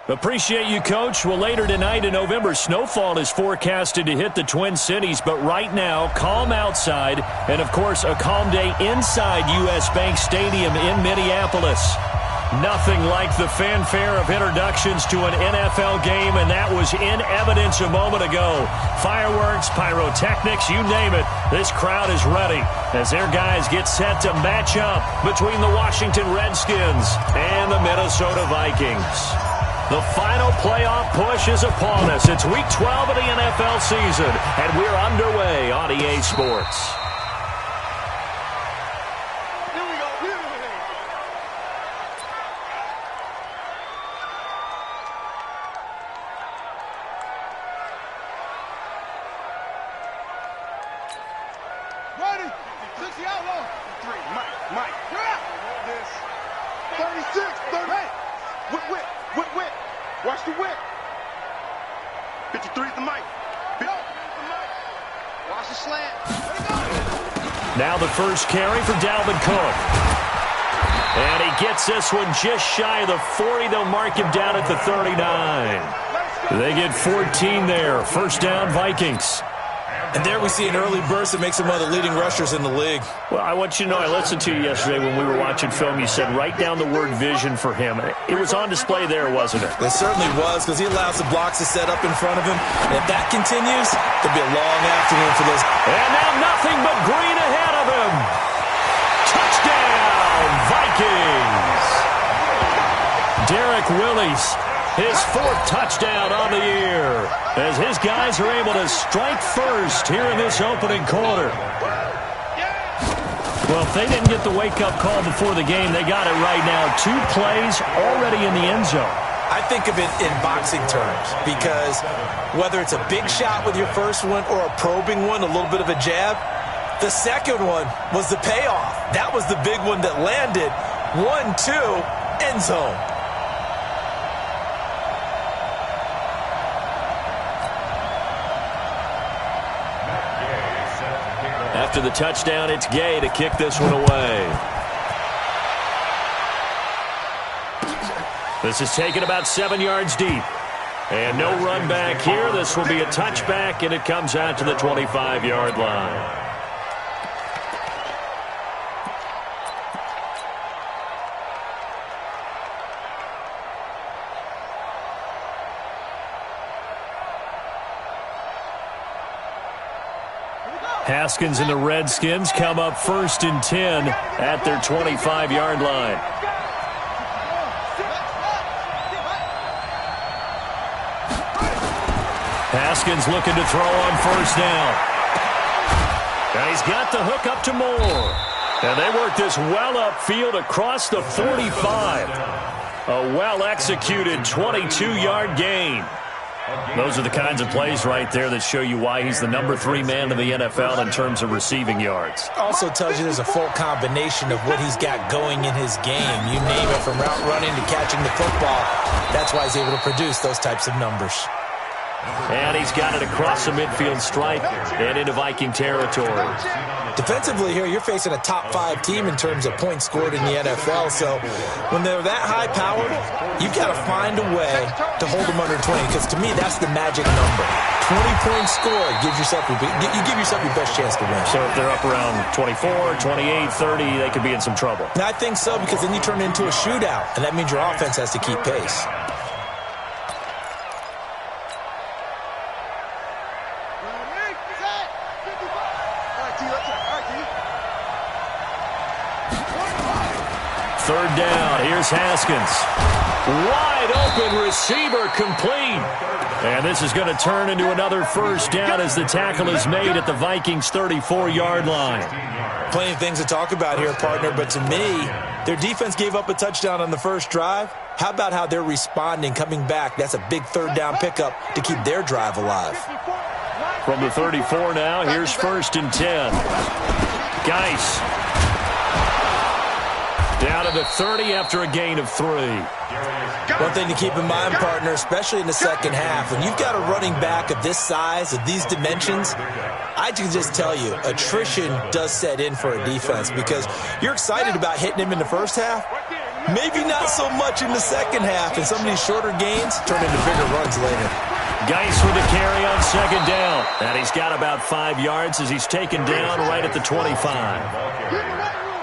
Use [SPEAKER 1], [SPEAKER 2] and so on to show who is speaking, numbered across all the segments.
[SPEAKER 1] Appreciate you, Coach. Well, later tonight in November, snowfall is forecasted to hit the Twin Cities, but right now, calm outside, and of course, a calm day inside U.S. Bank Stadium in Minneapolis. Nothing like the fanfare of introductions to an NFL game, and that was in evidence a moment ago. Fireworks, pyrotechnics, you name it. This crowd is ready as their guys get set to match up between the Washington Redskins and the Minnesota Vikings. The final playoff push is upon us. It's Week 12 of the NFL season, and we're underway on EA Sports.
[SPEAKER 2] Ready? 60 outlaw. 3, Mike. You're out. 36, 38. Whip. Watch the whip. 53 is the mic. Watch the slant.
[SPEAKER 1] Now the first carry for Dalvin Cook. And he gets this one just shy of the 40. They'll mark him down at the 39. They get 14 there. First down, Vikings.
[SPEAKER 3] And there we see an early burst that makes him one of the leading rushers in the league.
[SPEAKER 1] Well, I want you to know, I listened to you yesterday when we were watching film. You said write down the word vision for him. It was on display there, wasn't it?
[SPEAKER 3] It certainly was, because he allows the blocks to set up in front of him. And if that continues, it'll be a long afternoon for those.
[SPEAKER 1] And now nothing but green ahead of him. Touchdown, Vikings. Derek Willis, his 4th touchdown on the year, as his guys are able to strike first here in this opening quarter. Well, if they didn't get the wake-up call before the game, they got it right now. 2 plays already in the end zone.
[SPEAKER 3] I think of it in boxing terms, because whether it's a big shot with your first one or a probing one, a little bit of a jab, the second one was the payoff. That was the big one that landed. 1-2, end zone.
[SPEAKER 1] After the touchdown, it's Gay to kick this one away. This is taken about 7 yards deep. And no run back here. This will be a touchback, and it comes out to the 25-yard line. Haskins and the Redskins come up 1st and 10 at their 25-yard line. Haskins looking to throw on 1st down. And he's got the hook up to Moore. And they work this well upfield across the 45. A well-executed 22-yard gain. Those are the kinds of plays right there that show you why he's the number 3 man in the NFL in terms of receiving yards.
[SPEAKER 3] Also tells you there's a full combination of what he's got going in his game. You name it, from route running to catching the football. That's why he's able to produce those types of numbers.
[SPEAKER 1] And he's got it across the midfield stripe and into Viking territory.
[SPEAKER 3] Defensively here, you're facing a top 5 team in terms of points scored in the NFL. So when they're that high-powered, you've got to find a way to hold them under 20, because to me, that's the magic number. 20 points scored gives yourself you give yourself your best chance to win.
[SPEAKER 1] So if they're up around 24, 28, 30, they could be in some trouble.
[SPEAKER 3] And I think so, because then you turn it into a shootout, and that means your offense has to keep pace.
[SPEAKER 1] Third down, here's Haskins. Wide open receiver, complete. And this is going to turn into another first down as the tackle is made at the Vikings' 34-yard line.
[SPEAKER 3] Plenty of things to talk about here, partner, but to me, their defense gave up a touchdown on the first drive. How about how they're responding, coming back? That's a big third down pickup to keep their drive alive.
[SPEAKER 1] From the 34 now, here's 1st and 10. Geis. Down to the 30 after a gain of 3.
[SPEAKER 3] One thing to keep in mind, partner, especially in the second half, when you've got a running back of this size, of these dimensions, I can just tell you, attrition does set in for a defense, because you're excited about hitting him in the first half, Maybe not so much in the second half, and some of these shorter gains turn into bigger runs later.
[SPEAKER 1] Geis with the carry on second down. And he's got about 5 yards as he's taken down right at the 25.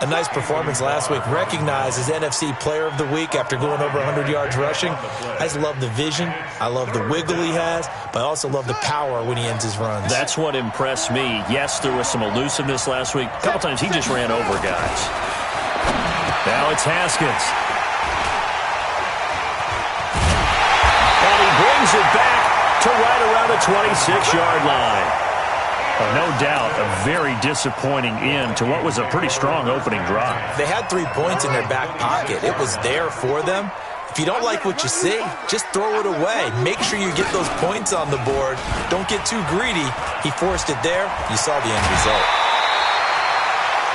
[SPEAKER 3] A nice performance last week, recognized as NFC Player of the Week after going over 100 yards rushing. I just love the vision. I love the wiggle he has, but I also love the power when he ends his runs.
[SPEAKER 1] That's what impressed me. Yes, there was some elusiveness last week. A couple times he just ran over guys. Now it's Haskins. And he brings it back to right around the 26-yard line. No doubt a very disappointing end to what was a pretty strong opening drive.
[SPEAKER 3] They had 3 points in their back pocket. It was there for them. If you don't like what you see, just throw it away. Make sure you get those points on the board. Don't get too greedy. He forced it there. You saw the end result.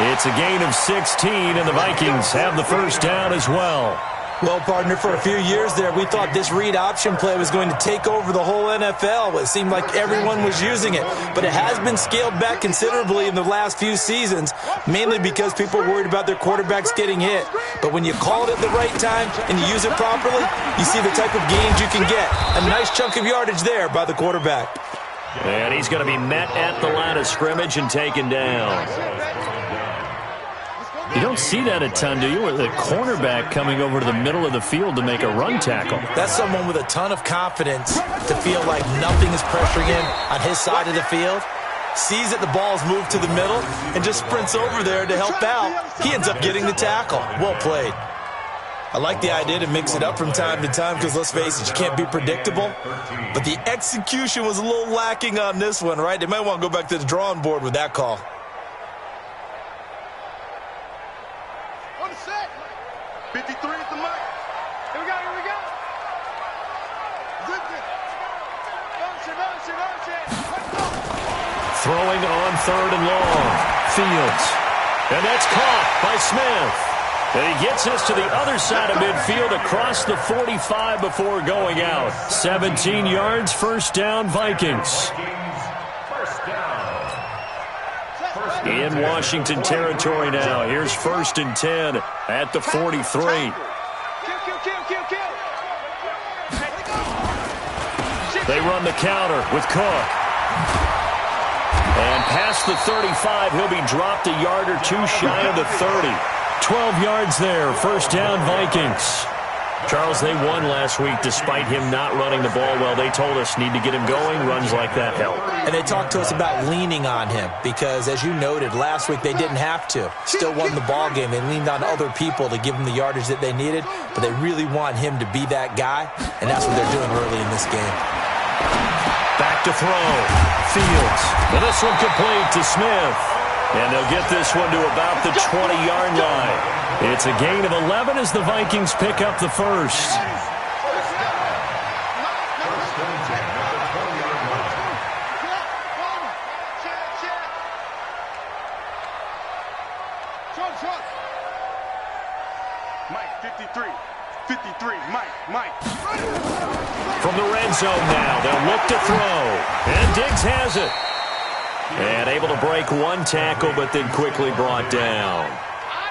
[SPEAKER 1] It's a gain of 16, and the Vikings have the first down as well.
[SPEAKER 3] Well, partner, for a few years there, we thought this read option play was going to take over the whole NFL. It seemed like everyone was using it, but it has been scaled back considerably in the last few seasons, mainly because people are worried about their quarterbacks getting hit. But when you call it at the right time and you use it properly, you see the type of gains you can get. A nice chunk of yardage there by the quarterback.
[SPEAKER 1] And he's going to be met at the line of scrimmage and taken down. You don't see that a ton, do you? With a cornerback coming over to the middle of the field to make a run tackle.
[SPEAKER 3] That's someone with a ton of confidence to feel like nothing is pressuring him on his side of the field. Sees that the ball's moved to the middle and just sprints over there to help out. He ends up getting the tackle. Well played. I like the idea to mix it up from time to time because, let's face it, you can't be predictable. But the execution was a little lacking on this one, right? They might want to go back to the drawing board with that call.
[SPEAKER 2] 53 is the mark. Here we go, here we go.
[SPEAKER 1] Throwing on 3rd and long. Fields. And that's caught by Smith. And he gets us to the other side of midfield across the 45 before going out. 17 yards, first down, Vikings. In Washington territory now. Here's 1st and 10 at the 43. They run the counter with Cook. And past the 35, he'll be dropped a yard or two shy of the 30. 12 yards there, first down Vikings. Charles, they won last week despite him not running the ball well. They told us need to get him going. Runs like that help.
[SPEAKER 3] And they talked to us about leaning on him because, as you noted, last week they didn't have to. Still won the ball game. They leaned on other people to give them the yardage that they needed, but they really want him to be that guy, and that's what they're doing early in this game.
[SPEAKER 1] Back to throw. Fields. And this one complete to Smith. And they'll get this one to about the 20-yard line. It's a gain of 11 as the Vikings pick up the first.
[SPEAKER 2] Mike, 53. 53, Mike.
[SPEAKER 1] From the red zone now, they'll look to throw. And Diggs has it. And able to break one tackle, but then quickly brought down.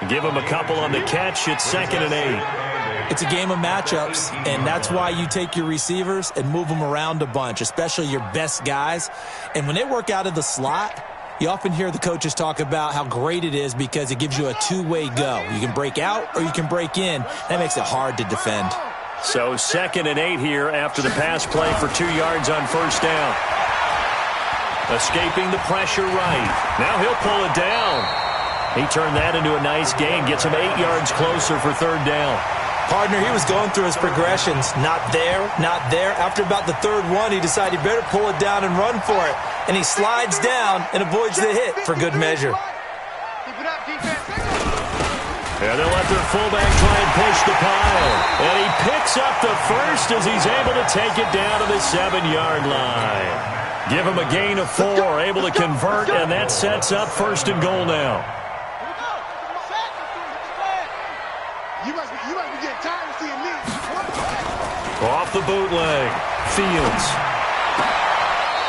[SPEAKER 1] Give him a couple on the catch. It's 2nd and 8.
[SPEAKER 3] It's a game of matchups, and that's why you take your receivers and move them around a bunch, especially your best guys. And when they work out of the slot, you often hear the coaches talk about how great it is because it gives you a two-way go. You can break out or you can break in. That makes it hard to defend.
[SPEAKER 1] So 2nd and 8 here after the pass play for 2 yards on first down. Escaping the pressure right. Now he'll pull it down. He turned that into a nice gain. Gets him 8 yards closer for 3rd down.
[SPEAKER 3] Partner, he was going through his progressions. Not there, not there. After about the 3rd one, he decided he better pull it down and run for it. And he slides down and avoids the hit for good measure.
[SPEAKER 1] And they'll let their fullback try and push the pile. And he picks up the first as he's able to take it down to the 7-yard line. Give him a gain of 4, able to convert, and that sets up 1st and goal now.
[SPEAKER 2] You must be getting tired of seeing me.
[SPEAKER 1] Off the bootleg. Fields.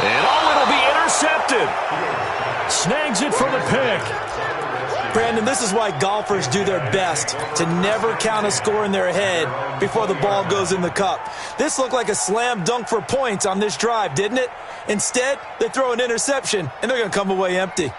[SPEAKER 1] And it'll be intercepted. Snags it for the pick.
[SPEAKER 3] Brandon, this is why golfers do their best to never count a score in their head before the ball goes in the cup. This looked like a slam dunk for points on this drive, didn't it? Instead, they throw an interception, and they're going to come away empty.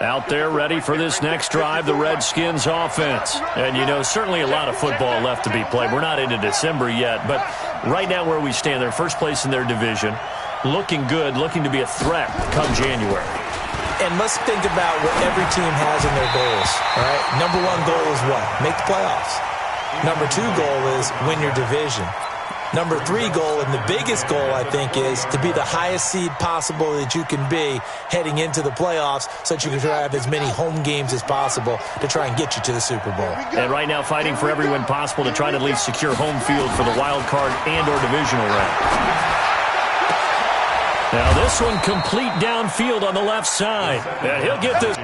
[SPEAKER 1] Out there ready for this next drive, the Redskins offense. And, you know, certainly a lot of football left to be played. We're not into December yet, but right now where we stand, they're first place in their division, looking good, looking to be a threat come January.
[SPEAKER 3] And let's think about what every team has in their goals, all right? Number one goal is what? Make the playoffs. Number two goal is win your division. Number three goal, and the biggest goal, I think, is to be the highest seed possible that you can be heading into the playoffs so that you can have as many home games as possible to try and get you to the Super Bowl.
[SPEAKER 1] And right now fighting for every win possible to try to at least secure home field for the wild card and or divisional round. Now this one complete downfield on the left side. And he'll get this.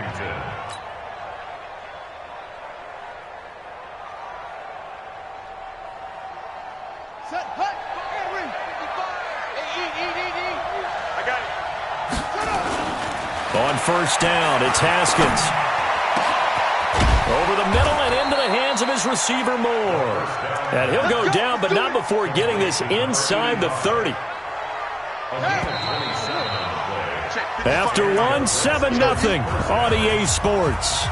[SPEAKER 1] On first down, it's Haskins. Over the middle and into the hands of his receiver, Moore. And he'll go down, but not before getting this inside the 30. After one, 7-0 on EA Sports.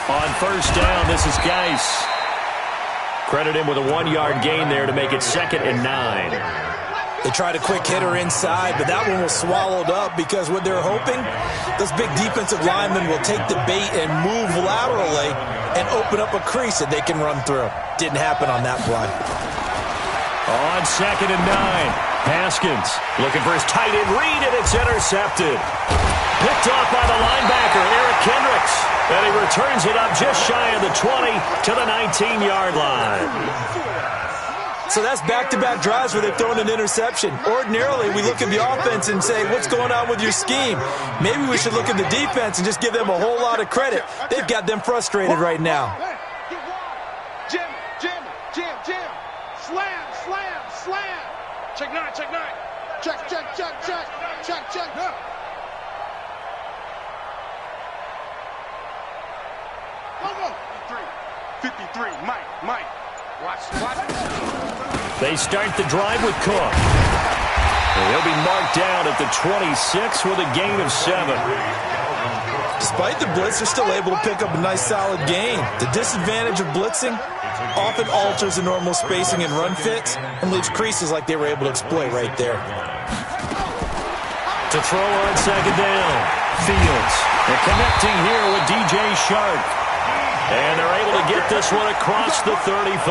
[SPEAKER 1] On first down, this is Geis. Credit him with a 1-yard gain there to make it 2nd and 9.
[SPEAKER 3] They tried a quick hitter inside, but that one was swallowed up because what they're hoping, those big defensive linemen will take the bait and move laterally and open up a crease that they can run through. Didn't happen on that play.
[SPEAKER 1] On 2nd and 9, Haskins looking for his tight end read, and it's intercepted. Picked off by the linebacker, Eric Kendricks. And he returns it up just shy of the 20 to the 19-yard line.
[SPEAKER 3] So that's back-to-back drives where they've thrown an interception. Ordinarily, we look at the offense and say, what's going on with your scheme? Maybe we should look at the defense and just give them a whole lot of credit. They've got them frustrated right now.
[SPEAKER 2] Jam. Slam. Check 9. Check. Go. 53. Mike. Watch.
[SPEAKER 1] They start the drive with Cook. And he'll be marked down at the 26 with a gain of 7.
[SPEAKER 3] Despite the blitz, they're still able to pick up a nice solid gain. The disadvantage of blitzing often alters the normal spacing and run fits and leaves creases like they were able to exploit right there.
[SPEAKER 1] To throw on 2nd down, Fields. They're connecting here with DJ Shark. And they're able to get this one across the 35.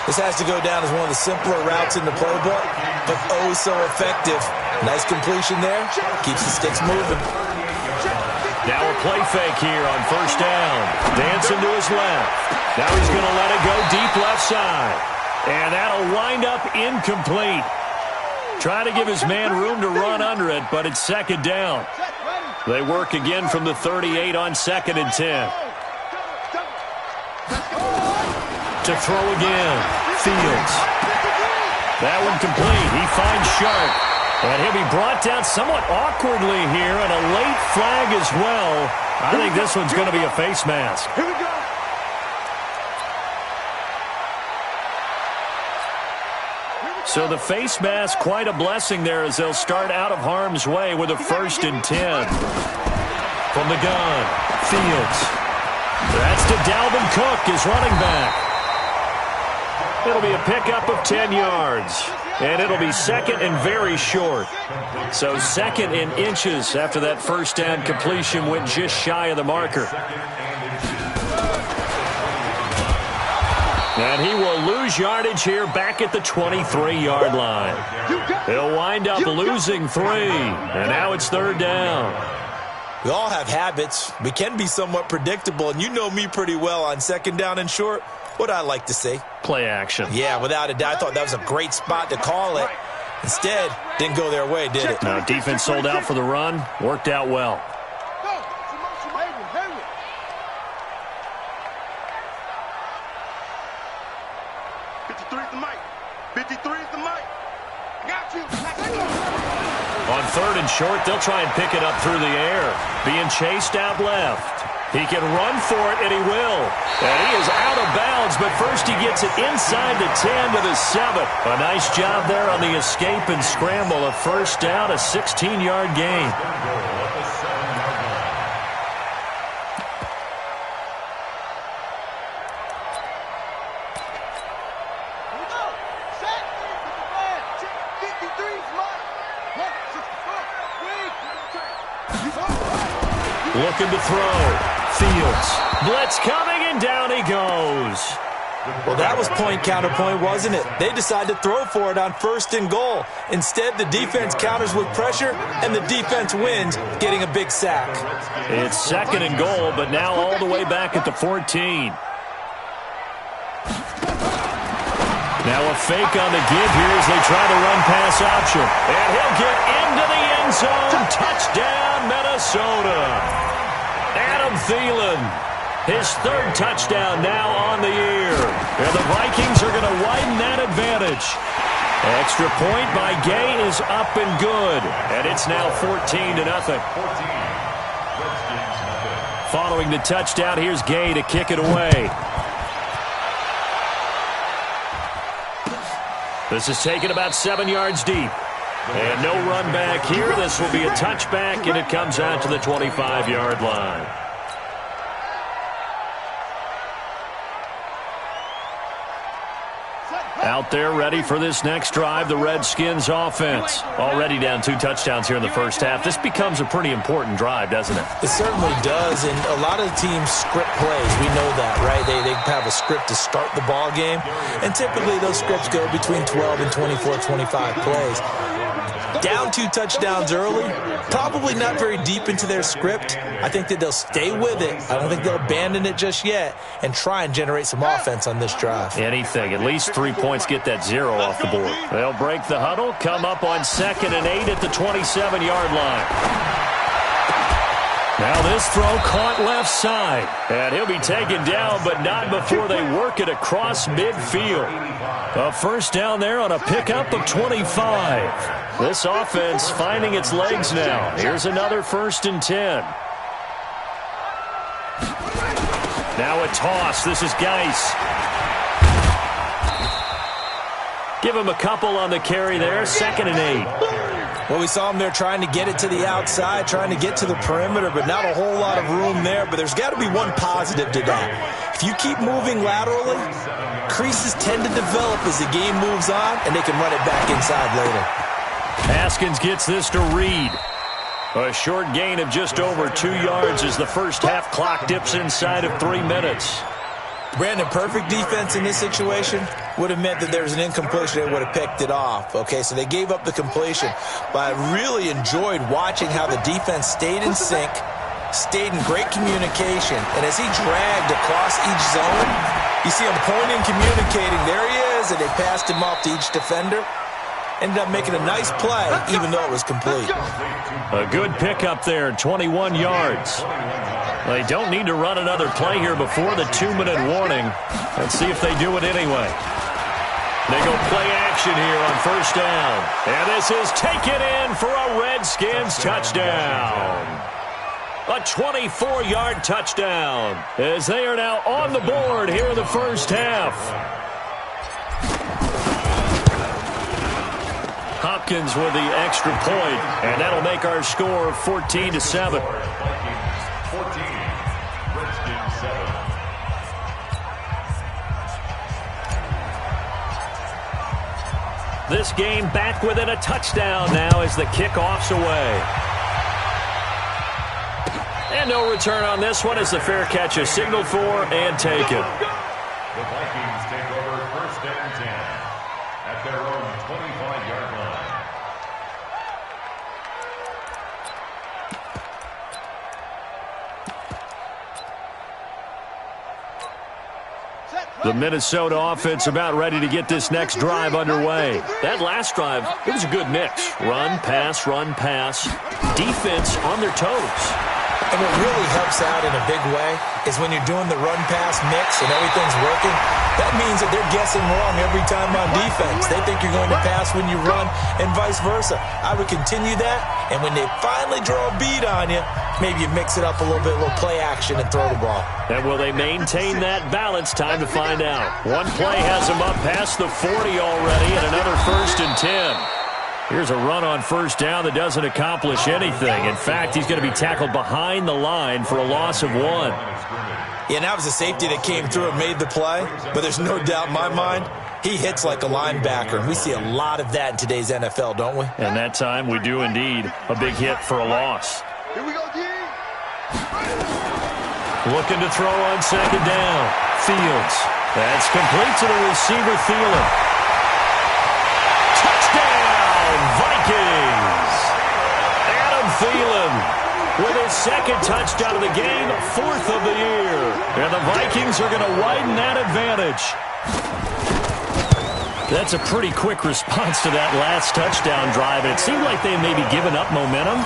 [SPEAKER 3] This has to go down as one of the simpler routes in the playbook, but oh so effective. Nice completion there. Keeps the sticks moving.
[SPEAKER 1] Now a play fake here on first down. Dancing to his left. Now he's going to let it go deep left side. And that'll wind up incomplete. Trying to give his man room to run under it, but it's 2nd down. They work again from the 38 on 2nd and 10. To throw again, Fields. That one complete. He finds Sharp. And he'll be brought down somewhat awkwardly here, and a late flag as well. I think this one's going to be a face mask.
[SPEAKER 2] Here we go.
[SPEAKER 1] So the face mask, quite a blessing there as they'll start out of harm's way with a 1st and 10. from the gun. Fields. That's to Dalvin Cook, his running back. It'll be a pickup of 10 yards. And it'll be second and very short. So second in inches after that first down completion went just shy of the marker. And he will lose yardage here back at the 23-yard line. He'll wind up losing 3. And now it's third down.
[SPEAKER 3] We all have habits. We can be somewhat predictable. And you know me pretty well on second down and short. What I like to say?
[SPEAKER 1] Play action.
[SPEAKER 3] Yeah, without a doubt. I thought that was a great spot to call it. Instead, didn't go their way, did it?
[SPEAKER 1] Now, defense sold out for the run. Worked out well.
[SPEAKER 2] 53 is the mic. 53 is the mic. Got you.
[SPEAKER 1] On third and short, they'll try and pick it up through the air. Being chased out left. He can run for it, and he will. And he is out of bounds, but first he gets it inside the 10 to the 7. A nice job there on the escape and scramble. A first down, a 16-yard gain. Looking to throw. Fields. Blitz coming, and down he goes.
[SPEAKER 3] Well, that was point counterpoint, wasn't it? They decided to throw for it on first and goal. Instead, the defense counters with pressure, and the defense wins, getting a big sack.
[SPEAKER 1] It's second and goal, but now all the way back at the 14. Now a fake on the give here as they try the run-pass option. And he'll get into the end zone. Touchdown, Minnesota. Adam Thielen, his third touchdown now on the year. And the Vikings are going to widen that advantage. Extra point by Gay is up and good. And it's now 14-0. Following the touchdown, here's Gay to kick it away. This is taken about 7 yards deep. And no run back here. This will be a touchback, and it comes out to the 25-yard line. Out there ready for this next drive, the Redskins offense. Already down 2 touchdowns here in the first half. This becomes a pretty important drive, doesn't it?
[SPEAKER 3] It certainly does, and a lot of teams script plays. We know that, right? They have a script to start the ball game, and typically those scripts go between 12 and 24, 25 plays. Down 2 touchdowns early, probably not very deep into their script. I think that they'll stay with it. I don't think they'll abandon it just yet and try and generate some offense on this drive.
[SPEAKER 1] Anything. At least 3 points, get that 0 off the board. They'll break the huddle, come up on 2nd and 8 at the 27-yard line. Now this throw caught left side. And he'll be taken down, but not before they work it across midfield. A first down there on a pickup of 25. This offense finding its legs now. Here's another 1st and 10. Now a toss. This is Geis. Give him a couple on the carry there. 2nd and 8.
[SPEAKER 3] Well, we saw him there trying to get it to the outside, trying to get to the perimeter, but not a whole lot of room there. But there's got to be one positive to that. If you keep moving laterally, creases tend to develop as the game moves on, and they can run it back inside later.
[SPEAKER 1] Haskins gets this to Reed. A short gain of just over 2 yards as the first half clock dips inside of 3 minutes.
[SPEAKER 3] Brandon, perfect defense in this situation would have meant that there's an incompletion. They would have picked it off. Okay, so they gave up the completion. But I really enjoyed watching how the defense stayed in sync, stayed in great communication. And as he dragged across each zone, you see him pointing, communicating. There he is, and they passed him off to each defender. Ended up making a nice play, even though it was complete.
[SPEAKER 1] A good pickup there, 21 yards. They don't need to run another play here before the 2-minute warning. Let's see if they do it anyway. They go play action here on first down. And this is taken in for a Redskins touchdown. A 24-yard touchdown as they are now on the board here in the first half. Hopkins with the extra point, and that'll make our score 14-7. This game back within a touchdown now as the kickoff's away. And no return on this one as the fair catch is signaled for and taken.
[SPEAKER 4] The Vikings take over 1st and 10 at their own 25-yard line.
[SPEAKER 1] The Minnesota offense about ready to get this next drive underway. That last drive, it was a good mix. Run, pass, defense on their toes.
[SPEAKER 3] And what really helps out in a big way is when you're doing the run-pass mix and everything's working, that means that they're guessing wrong every time on defense. They think you're going to pass when you run and vice versa. I would continue that, and when they finally draw a beat on you, maybe you mix it up a little bit, a little play action and throw the ball.
[SPEAKER 1] And will they maintain that balance? Time to find out. One play has them up past the 40 already, and another 1st and 10. Here's a run on 1st down that doesn't accomplish anything. In fact, he's going to be tackled behind the line for a loss of 1.
[SPEAKER 3] Yeah, and that was a safety that came through and made the play, but there's no doubt in my mind, he hits like a linebacker, and we see a lot of that in today's NFL, don't we?
[SPEAKER 1] And that time we do indeed. A big hit for a loss.
[SPEAKER 2] Here we go, D.
[SPEAKER 1] Looking to throw on 2nd down. Fields. That's complete to the receiver, Thielen. Touchdown, Vikings! Adam Thielen with his 2nd touchdown of the game, 4th of the year. And the Vikings are going to widen that advantage. That's a pretty quick response to that last touchdown drive. And it seemed like they may be giving up momentum.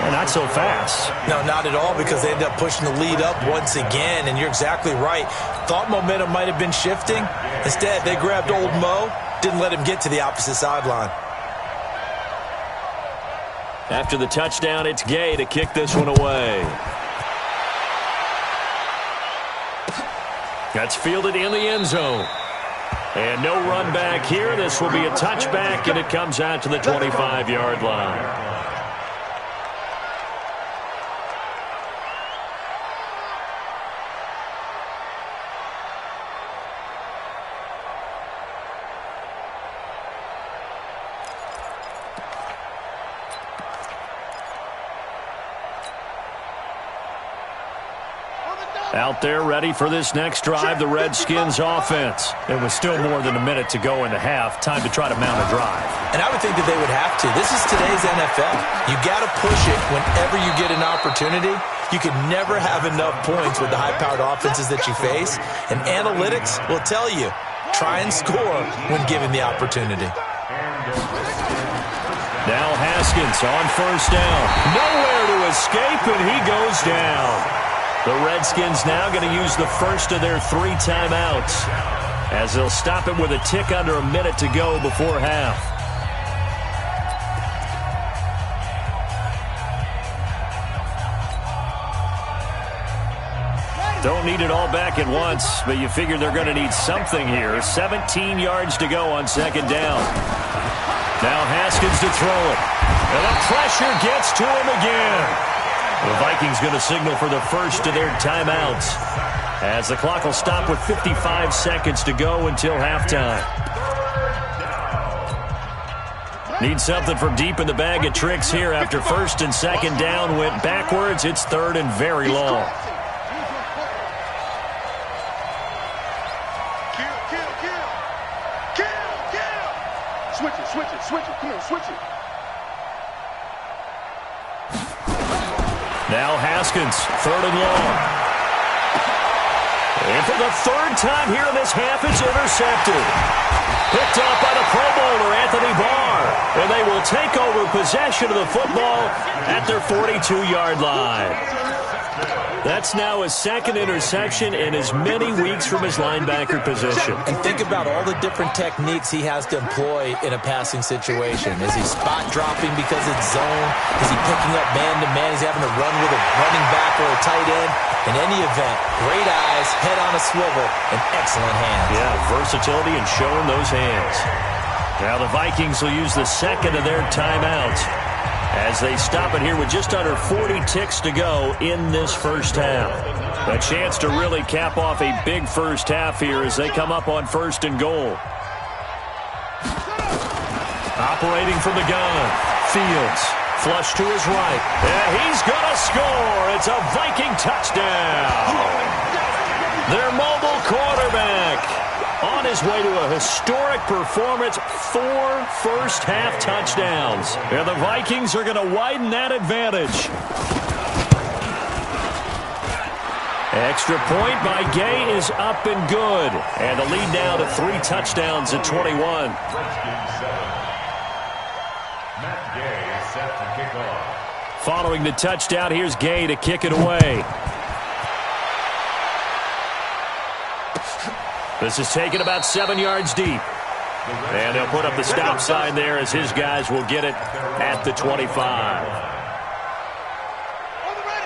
[SPEAKER 1] And not so fast.
[SPEAKER 3] No, not at all, because they ended up pushing the lead up once again, and you're exactly right. Thought momentum might have been shifting. Instead, they grabbed old Mo, didn't let him get to the opposite sideline.
[SPEAKER 1] After the touchdown, it's Gay to kick this one away. That's fielded in the end zone. And no run back here. This will be a touchback, and it comes out to the 25-yard line. Out there ready for this next drive, the Redskins offense. It was still more than a minute to go in the half. Time to try to mount a drive.
[SPEAKER 3] And I would think that they would have to. This is today's NFL. You got to push it whenever you get an opportunity. You can never have enough points with the high-powered offenses that you face. And analytics will tell you, try and score when given the opportunity.
[SPEAKER 1] Now Haskins on 1st down. Nowhere to escape, and he goes down. The Redskins now going to use the first of their 3 timeouts as they'll stop it with a tick under a minute to go before half. Don't need it all back at once, but you figure they're going to need something here. 17 yards to go on 2nd down. Now Haskins to throw it. And the pressure gets to him again. The Vikings going to signal for the first of their timeouts as the clock will stop with 55 seconds to go until halftime. Need something from deep in the bag of tricks here after 1st and 2nd down went backwards. It's 3rd and very long.
[SPEAKER 2] Switch it. Come on, switch it.
[SPEAKER 1] Now Haskins, 3rd and long. And for the 3rd time here in this half, it's intercepted. Picked up by the Pro Bowler, Anthony Barr. And they will take over possession of the football at their 42-yard line. That's now his 2nd interception in as many weeks from his linebacker position.
[SPEAKER 3] And think about all the different techniques he has to employ in a passing situation. Is he spot dropping because it's zone? Is he picking up man-to-man? Is he having to run with a running back or a tight end? In any event, great eyes, head on a swivel, and excellent hands.
[SPEAKER 1] Yeah, versatility and showing those hands. Now the Vikings will use the 2nd of their timeouts as they stop it here with just under 40 ticks to go in this first half. A chance to really cap off a big first half here as they come up on 1st and goal. Operating from the gun. Fields. Flush to his right. And he's going to score. It's a Viking touchdown. Their mobile quarterback on his way to a historic performance, 4 first-half touchdowns. And the Vikings are going to widen that advantage. Extra point by Gay is up and good. And the lead now to 3 touchdowns at 21.
[SPEAKER 4] Matt Gay is set to kick off.
[SPEAKER 1] Following the touchdown, here's Gay to kick it away. This is taken about 7 yards deep. And they'll put up the stop sign there as his guys will get it at the 25.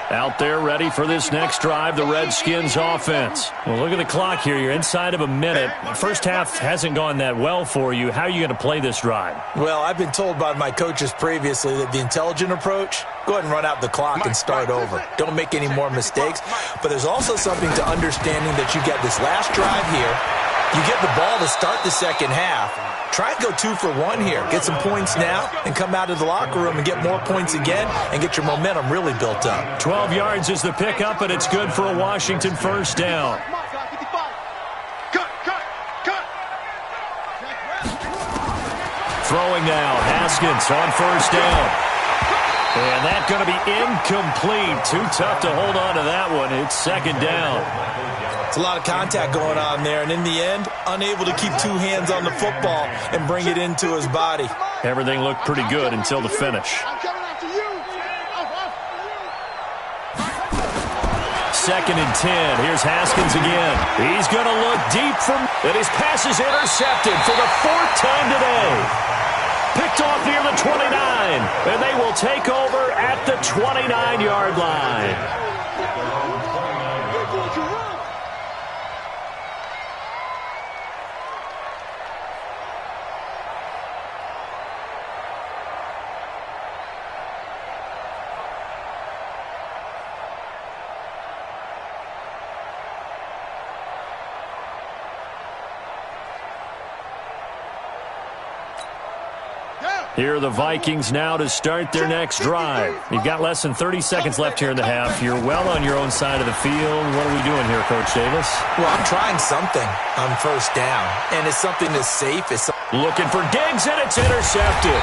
[SPEAKER 1] Out there ready for this next drive, the Redskins offense. Well, look at the clock here. You're inside of a minute. First half hasn't gone that well for you. How are you going to play this drive?
[SPEAKER 3] Well, I've been told by my coaches previously that the intelligent approach, go ahead and run out the clock and start over. Don't make any more mistakes. But there's also something to understanding that you get this last drive here. You get the ball to start the second half. Try and go 2 for 1 here. Get some points now and come out of the locker room and get more points again and get your momentum really built up.
[SPEAKER 1] 12 yards is the pickup, and it's good for a Washington first down. Throwing now, Haskins on first down. And that's going to be incomplete. Too tough to hold on to that one. It's second down.
[SPEAKER 3] It's a lot of contact going on there, and in the end, unable to keep 2 hands on the football and bring it into his body.
[SPEAKER 1] Everything looked pretty good until the finish. Second and 10. Here's Haskins again. He's going to look deep from, and his pass is intercepted for the 4th time today. Picked off near the 29, and they will take over at the 29-yard line. Here are the Vikings now to start their next drive. You've got less than 30 seconds left here in the half. You're well on your own side of the field. What are we doing here, Coach Davis?
[SPEAKER 3] Well, I'm trying something on first down, and it's something that's safe.
[SPEAKER 1] Looking for Diggs, and it's intercepted.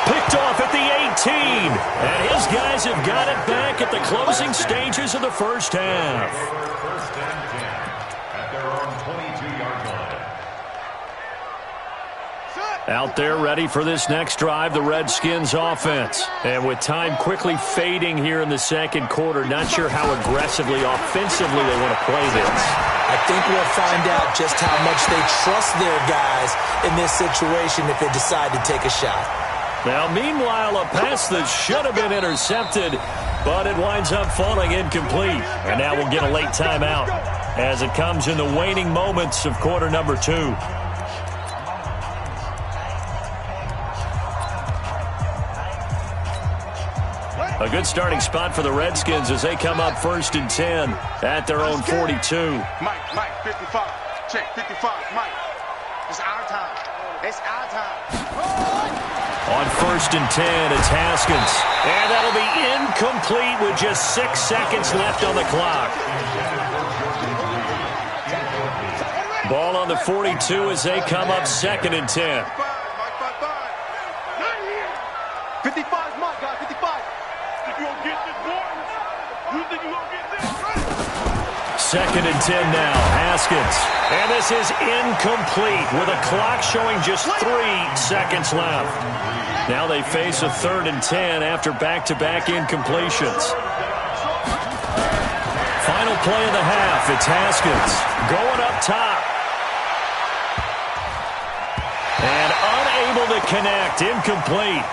[SPEAKER 1] Picked off at the 18. And his guys have got it back at the closing stages of the first half.
[SPEAKER 4] First and 10 at their own 22-yard line.
[SPEAKER 1] Out there ready for this next drive, the Redskins offense. And with time quickly fading here in the second quarter, not sure how aggressively, offensively they want to play this.
[SPEAKER 3] I think we'll find out just how much they trust their guys in this situation if they decide to take a shot.
[SPEAKER 1] Now, meanwhile, a pass that should have been intercepted, but it winds up falling incomplete. And now we'll get a late timeout as it comes in the waning moments of quarter number 2. A good starting spot for the Redskins as they come up first and 10 at their own 42.
[SPEAKER 2] Mike, 55. Check, 55. Mike, it's our time. It's our time.
[SPEAKER 1] On first and 10, it's Haskins. And that'll be incomplete with just 6 seconds left on the clock. Ball on the 42 as they come up second and 10.
[SPEAKER 2] 55, Mike, guys, 55. You gonna get this, boy? You think you gonna get this?
[SPEAKER 1] Second and 10 now, Haskins. And this is incomplete with a clock showing just 3 seconds left. Now they face a third and 10 after back-to-back incompletions. Final play of the half, it's Haskins going up top. And unable to connect, incomplete.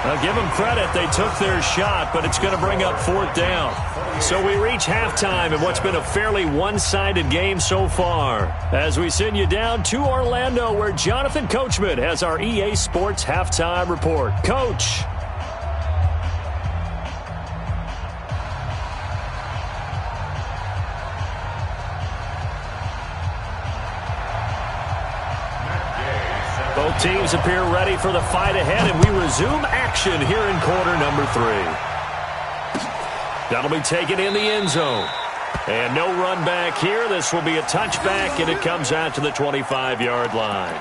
[SPEAKER 1] Now, give them credit. They took their shot, but it's going to bring up 4th down. So we reach halftime in what's been a fairly one-sided game so far. As we send you down to Orlando, where Jonathan Coachman has our EA Sports Halftime Report. Coach. Both Teams appear ready for the fight ahead, and we resume action here in quarter number 3. That'll be taken in the end zone. And no run back here. This will be a touchback, and it comes out to the 25-yard line.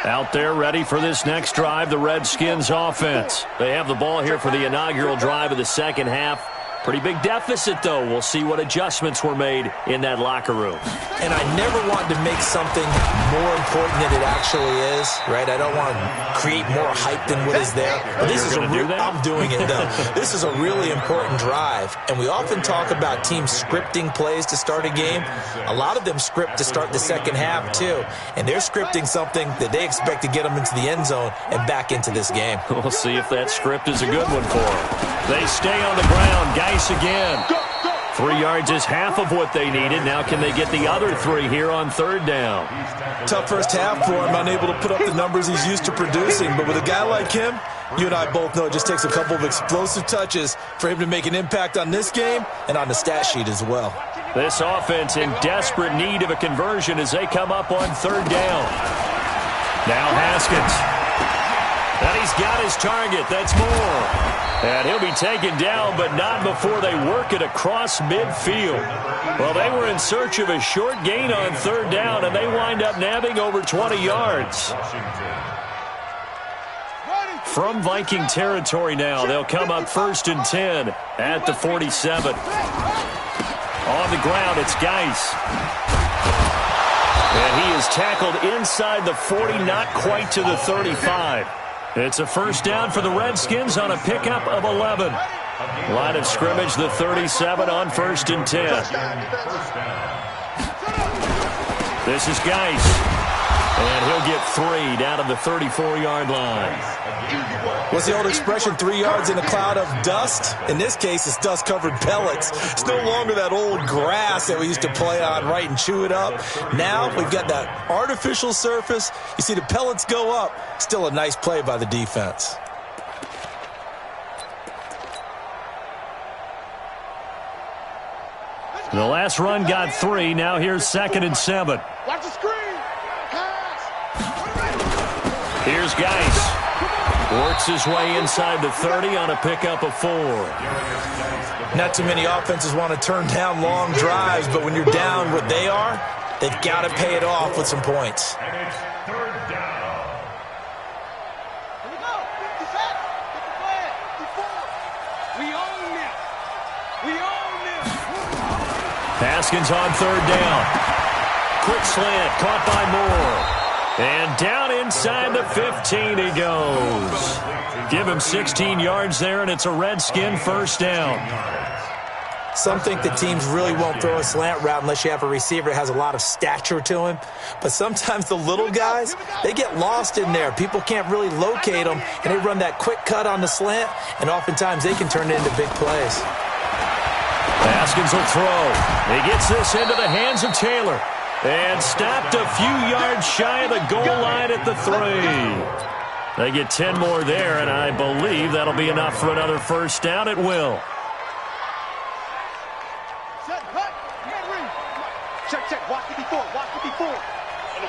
[SPEAKER 1] Out there ready for this next drive, the Redskins offense. They have the ball here for the inaugural drive of the second half. Pretty big deficit, though. We'll see what adjustments were made in that locker room.
[SPEAKER 3] And I never want to make something more important than it actually is, right? I don't want to create more hype than what is there. But this is I'm doing it, though. This is a really important drive. And we often talk about teams scripting plays to start a game. A lot of them script to start the second half, too. And they're scripting something that they expect to get them into the end zone and back into this game.
[SPEAKER 1] We'll see if that script is a good one for them. They stay on the ground. Geis again. 3 yards is half of what they needed. Now can they get the other 3 here on third down?
[SPEAKER 3] Tough first half for him, unable to put up the numbers he's used to producing. But with a guy like him, you and I both know it just takes a couple of explosive touches for him to make an impact on this game and on the stat sheet as well.
[SPEAKER 1] This offense in desperate need of a conversion as they come up on third down. Now Haskins. And he's got his target. That's Moore. And he'll be taken down, but not before they work it across midfield. Well, they were in search of a short gain on third down, and they wind up nabbing over 20 yards. From Viking territory now, they'll come up 1st and 10 at the 47. On the ground, it's Geis. And he is tackled inside the 40, not quite to the 35. It's a first down for the Redskins on a pickup of 11. Line of scrimmage, the 37 on 1st and 10. This is Geis. And he'll get 3 down to the 34-yard line.
[SPEAKER 3] What's the old expression, 3 yards in a cloud of dust? In this case, it's dust-covered pellets. It's no longer that old grass that we used to play on, right, and chew it up. Now we've got that artificial surface. You see the pellets go up. Still a nice play by the defense.
[SPEAKER 1] The last run got 3. Now here's 2nd and 7.
[SPEAKER 2] Watch the screen.
[SPEAKER 1] Here's Geis. Works his way inside the 30 on a pickup of 4.
[SPEAKER 3] Not too many offenses want to turn down long drives, but when you're down what they are, they've got to pay it off with some points.
[SPEAKER 4] And it's third down.
[SPEAKER 2] Here we go. 50 set. Get the flag. 54. We own this. We own this.
[SPEAKER 1] Haskins on third down. Quick slant caught by Moore. And down inside the 15 he goes. Give him 16 yards there, and it's a Redskin first down.
[SPEAKER 3] Some think that teams really won't throw a slant route unless you have a receiver that has a lot of stature to him. But sometimes the little guys, they get lost in there. People can't really locate them, and they run that quick cut on the slant, and oftentimes they can turn it into big plays.
[SPEAKER 1] Haskins will throw. He gets this into the hands of Taylor. And stopped a few yards shy of the goal line at the 3. They get 10 more there, and I believe that'll be enough for another first down. It will.
[SPEAKER 2] Set, cut. Henry. Check, check. Watch 54. Watch 54. Put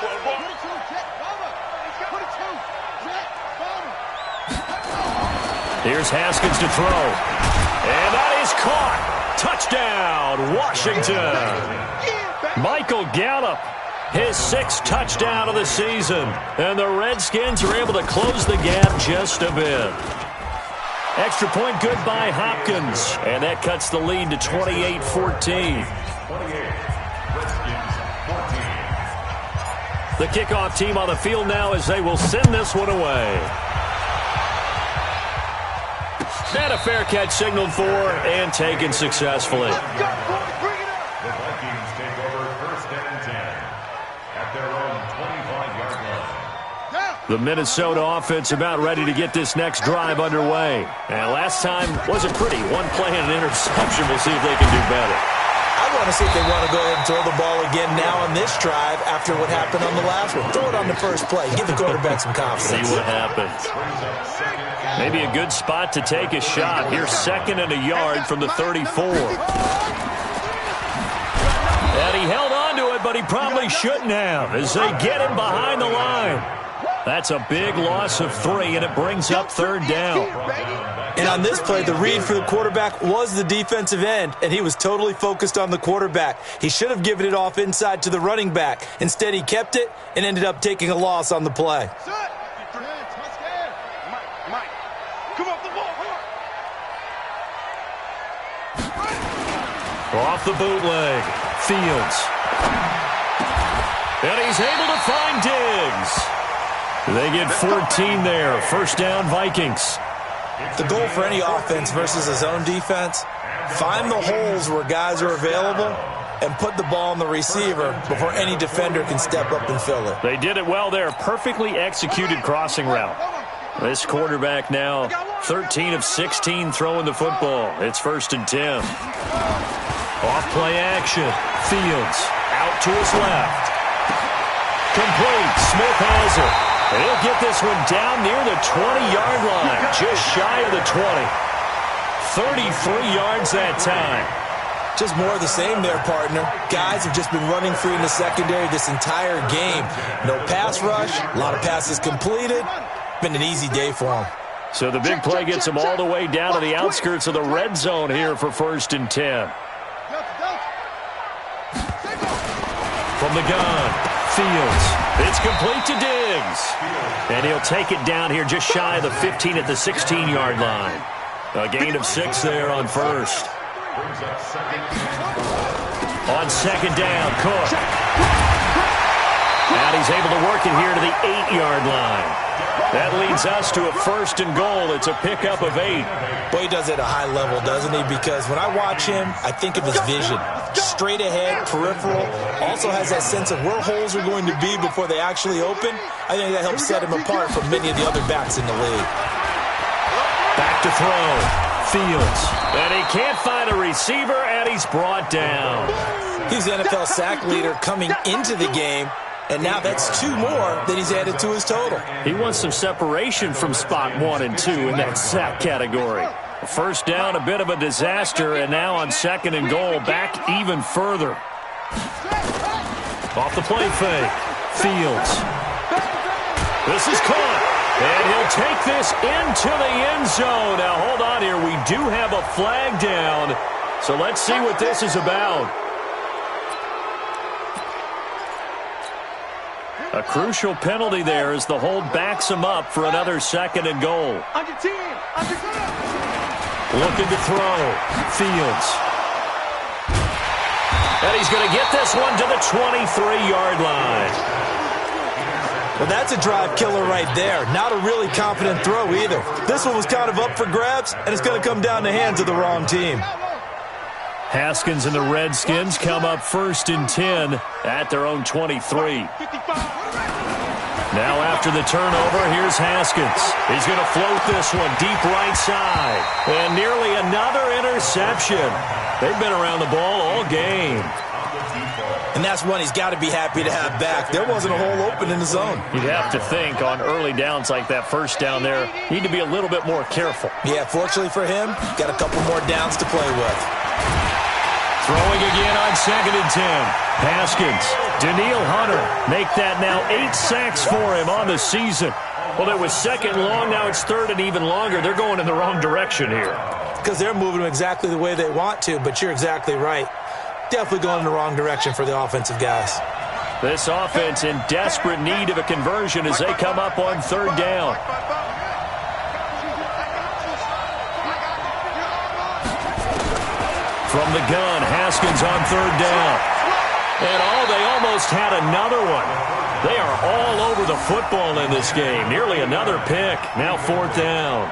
[SPEAKER 2] it to him, check. Put it to him. Check.
[SPEAKER 1] Here's Haskins to throw. And that is caught. Touchdown, Washington. Michael Gallup, his 6th touchdown of the season. And the Redskins are able to close the gap just a bit. Extra point good by Hopkins. And that cuts the lead to 28-14. The kickoff team on the field now as they will send this one away. And a fair catch signaled for and taken successfully.
[SPEAKER 4] The Vikings take over 1st and 10 at their own 25-yard line.
[SPEAKER 1] The Minnesota offense about ready to get this next drive underway. And last time wasn't pretty. One play and an interception. We'll see if they can do better.
[SPEAKER 3] I want to see if they want to go ahead and throw the ball again now on this drive after what happened on the last one. Throw it on the first play. Give the quarterback some confidence.
[SPEAKER 1] See what happens. Maybe a good spot to take a shot. Here's 2nd and a yard from the 34. but he probably shouldn't have as they get him behind the line. That's a big loss of 3, and it brings up third down.
[SPEAKER 3] And on this play, the read for the quarterback was the defensive end, and he was totally focused on the quarterback. He should have given it off inside to the running back. Instead, he kept it and ended up taking a loss on the play.
[SPEAKER 1] Off the bootleg, Fields. And he's able to find Diggs. They get 14 there. First down, Vikings.
[SPEAKER 3] The goal for any offense versus a zone defense, find the holes where guys are available and put the ball on the receiver before any defender can step up and fill it.
[SPEAKER 1] They did it well there. Perfectly executed crossing route. This quarterback now 13 of 16 throwing the football. It's 1st and 10. Off play action. Fields out to his left. Complete. Smith has it. He'll get this one down near the 20-yard line, just shy of the 20. 33 yards that time.
[SPEAKER 3] Just more of the same there, partner. Guys have just been running free in the secondary this entire game. No pass rush, a lot of passes completed. Been an easy day for them.
[SPEAKER 1] So the big play gets them all the way down to the outskirts of the red zone here for 1st and 10. From the gun. Fields. It's complete to Diggs. And he'll take it down here just shy of the 15 at the 16-yard line. A gain of 6 there on first. On second down, Cook. And he's able to work it here to the 8-yard line. That leads us to a 1st and goal. It's a pickup of 8.
[SPEAKER 3] Boy, he does it at a high level, doesn't he? Because when I watch him, I think of his vision. Straight ahead, peripheral. Also has that sense of where holes are going to be before they actually open. I think that helps set him apart from many of the other backs in the league.
[SPEAKER 1] Back to throw. Fields. And he can't find a receiver, and he's brought down.
[SPEAKER 3] He's the NFL sack leader coming into the game. And now that's 2 more that he's added to his total.
[SPEAKER 1] He wants some separation from spot 1 and 2 in that sack category. First down, a bit of a disaster, and now on 2nd and goal, back even further. Off the play fake. Fields. This is caught. And he'll take this into the end zone. Now, hold on here. We do have a flag down. So let's see what this is about. A crucial penalty there as the hold backs him up for another 2nd and goal. Looking to throw. Fields. And he's going to get this one to the 23-yard line.
[SPEAKER 3] Well, that's a drive killer right there. Not a really confident throw either. This one was kind of up for grabs, and it's going to come down the hands of the wrong team.
[SPEAKER 1] Haskins and the Redskins come up 1st and 10 at their own 23. Now after the turnover, here's Haskins. He's going to float this one deep right side. And nearly another interception. They've been around the ball all game.
[SPEAKER 3] And that's one he's got to be happy to have back. There wasn't a hole open in the zone.
[SPEAKER 1] You'd have to think on early downs like that first down there, need to be a little bit more careful.
[SPEAKER 3] Yeah, fortunately for him, got a couple more downs to play with.
[SPEAKER 1] Throwing again on 2nd and 10. Haskins, Danielle Hunter make that now 8 sacks for him on the season. Well, it was 2nd long, now it's 3rd and even longer. They're going in the wrong direction here.
[SPEAKER 3] Because they're moving them exactly the way they want to, but you're exactly right. Definitely going in the wrong direction for the offensive guys.
[SPEAKER 1] This offense in desperate need of a conversion as they come up on 3rd down. From the gun, Haskins on 3rd down. And they almost had another one. They are all over the football in this game. Nearly another pick. Now 4th down.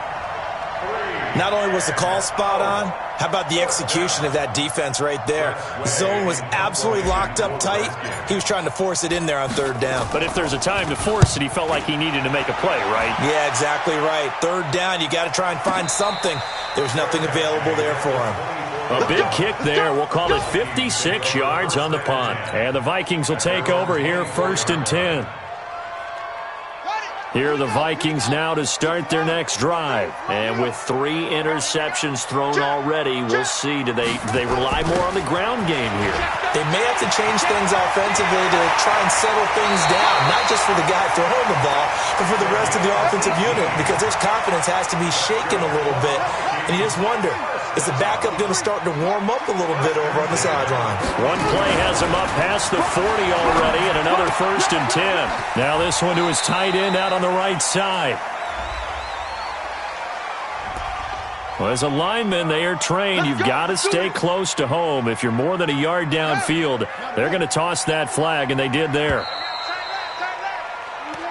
[SPEAKER 3] Not only was the call spot on, how about the execution of that defense right there? The zone was absolutely locked up tight. He was trying to force it in there on 3rd down.
[SPEAKER 1] But if there's a time to force it, he felt like he needed to make a play, right?
[SPEAKER 3] Yeah, exactly right. 3rd down, you got to try and find something. There's nothing available there for him.
[SPEAKER 1] A big kick there. We'll call it 56 yards on the punt. And the Vikings will take over here 1st and 10. Here are the Vikings now to start their next drive. And with 3 interceptions thrown already, we'll see. Do they rely more on the ground game here?
[SPEAKER 3] They may have to change things offensively to try and settle things down, not just for the guy throwing the ball, but for the rest of the offensive unit, because their confidence has to be shaken a little bit. And you just wonder, is the backup going to start to warm up a little bit over on the sideline?
[SPEAKER 1] One play has him up past the 40 already, and another 1st and 10. Now this one to his tight end out on the right side. Well, as a lineman, they are trained. You've got to stay close to home. If you're more than a yard downfield, they're going to toss that flag, and they did there.